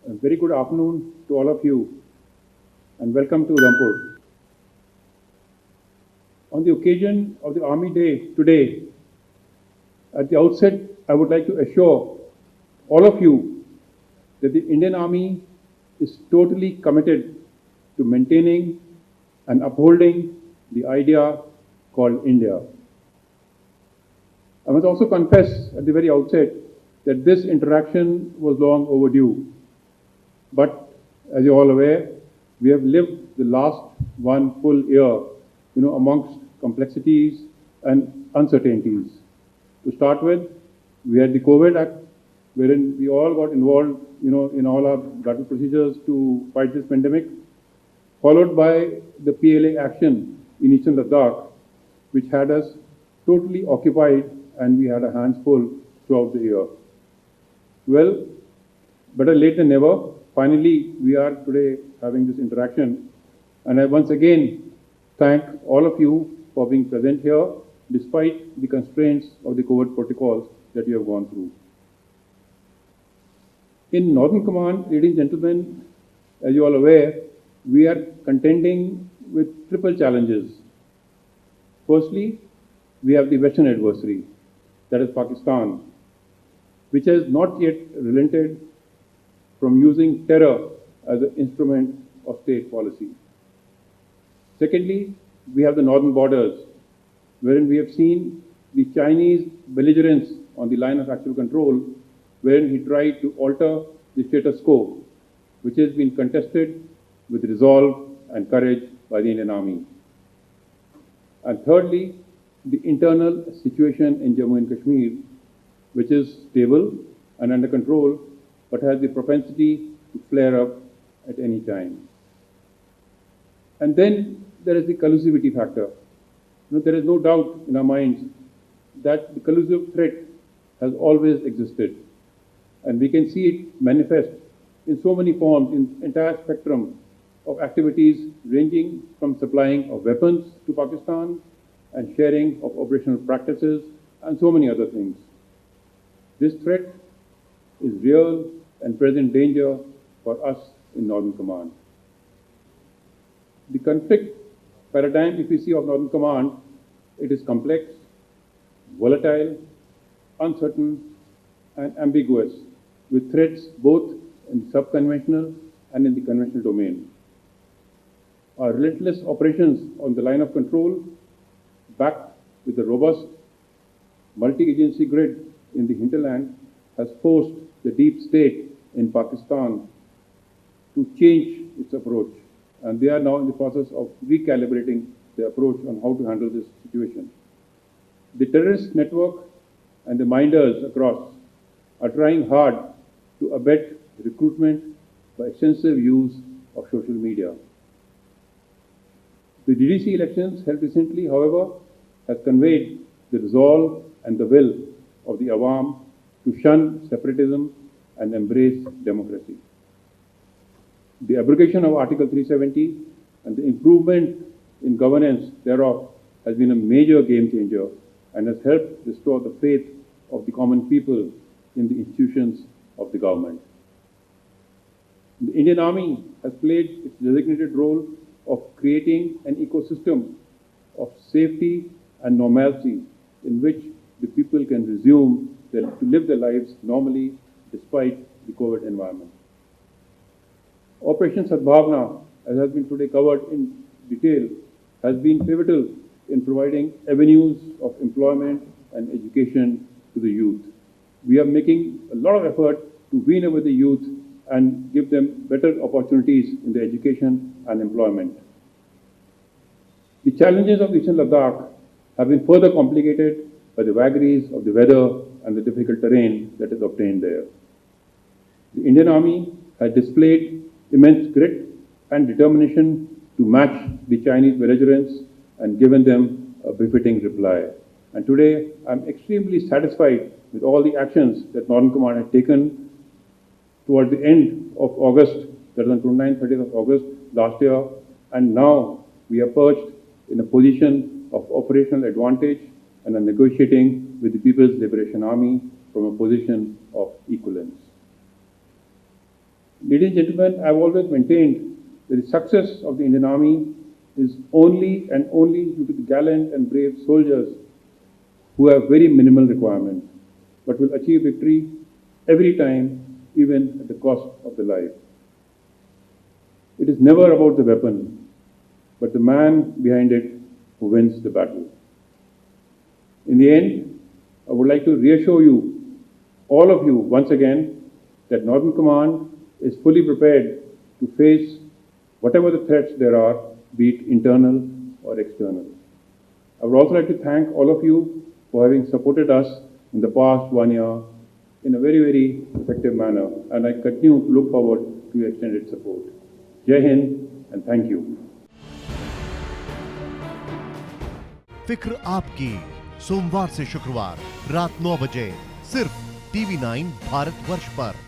A very good afternoon to all of you and welcome to Udhampur. On the occasion of the Army Day today, at the outset, I would like to assure all of you that the Indian Army is totally committed to maintaining and upholding the idea called India. I must also confess at the very outset that this interaction was long overdue. But as you're all aware, we have lived the last one full year, amongst complexities and uncertainties. To start with, we had the COVID Act, wherein we all got involved, in all our battle procedures to fight this pandemic, followed by the PLA action in Eastern Ladakh, which had us totally occupied and we had our hands full throughout the year. Well, better late than never. Finally, we are today having this interaction. And I once again thank all of you for being present here, despite the constraints of the COVID protocols that you have gone through. In Northern Command, ladies and gentlemen, as you are all aware, we are contending with triple challenges. Firstly, we have the Western adversary, that is Pakistan, which has not yet relented from using terror as an instrument of state policy. Secondly, we have the northern borders, wherein we have seen the Chinese belligerence on the line of actual control, wherein he tried to alter the status quo, which has been contested with resolve and courage by the Indian Army. And thirdly, the internal situation in Jammu and Kashmir, which is stable and under control, but has the propensity to flare up at any time. And then there is the collusivity factor. There is no doubt in our minds that the collusive threat has always existed. And we can see it manifest in so many forms, in the entire spectrum of activities ranging from supplying of weapons to Pakistan and sharing of operational practices and so many other things. This threat is real and present danger for us in Northern Command. The conflict paradigm, if we see, of Northern Command, it is complex, volatile, uncertain, and ambiguous, with threats both in the sub-conventional and in the conventional domain. Our relentless operations on the line of control, backed with a robust multi-agency grid in the hinterland, has forced the deep state in Pakistan to change its approach. And they are now in the process of recalibrating their approach on how to handle this situation. The terrorist network and the minders across are trying hard to abet recruitment by extensive use of social media. The DDC elections held recently, however, has conveyed the resolve and the will of the Awam to shun separatism and embrace democracy. The abrogation of Article 370 and the improvement in governance thereof has been a major game changer and has helped restore the faith of the common people in the institutions of the government. The Indian Army has played its designated role of creating an ecosystem of safety and normalcy in which the people can resume to live their lives normally despite the COVID environment. Operation Sadbhavna, as has been today covered in detail, has been pivotal in providing avenues of employment and education to the youth. We are making a lot of effort to wean over the youth and give them better opportunities in their education and employment. The challenges of Eastern Ladakh have been further complicated by the vagaries of the weather and the difficult terrain that is obtained there. The Indian Army has displayed immense grit and determination to match the Chinese belligerents and given them a befitting reply. And today, I'm extremely satisfied with all the actions that Northern Command has taken towards the end of August, that is on 29th, 30th of August last year, and now we are perched in a position of operational advantage and are negotiating with the People's Liberation Army from a position of equivalence. Ladies and gentlemen, I have always maintained that the success of the Indian Army is only and only due to the gallant and brave soldiers who have very minimal requirements, but will achieve victory every time, even at the cost of their life. It is never about the weapon, but the man behind it who wins the battle. In the end, I would like to reassure you, all of you, once again, that Northern Command is fully prepared to face whatever the threats there are, be it internal or external. I would also like to thank all of you for having supported us in the past 1 year in a very, very effective manner, and I continue to look forward to your extended support. Jai Hind and thank you. फिक्र आपकी, सोमवार से शुक्रवार रात 9 बजे सिर्फ TV9 Bharatvarsh पर।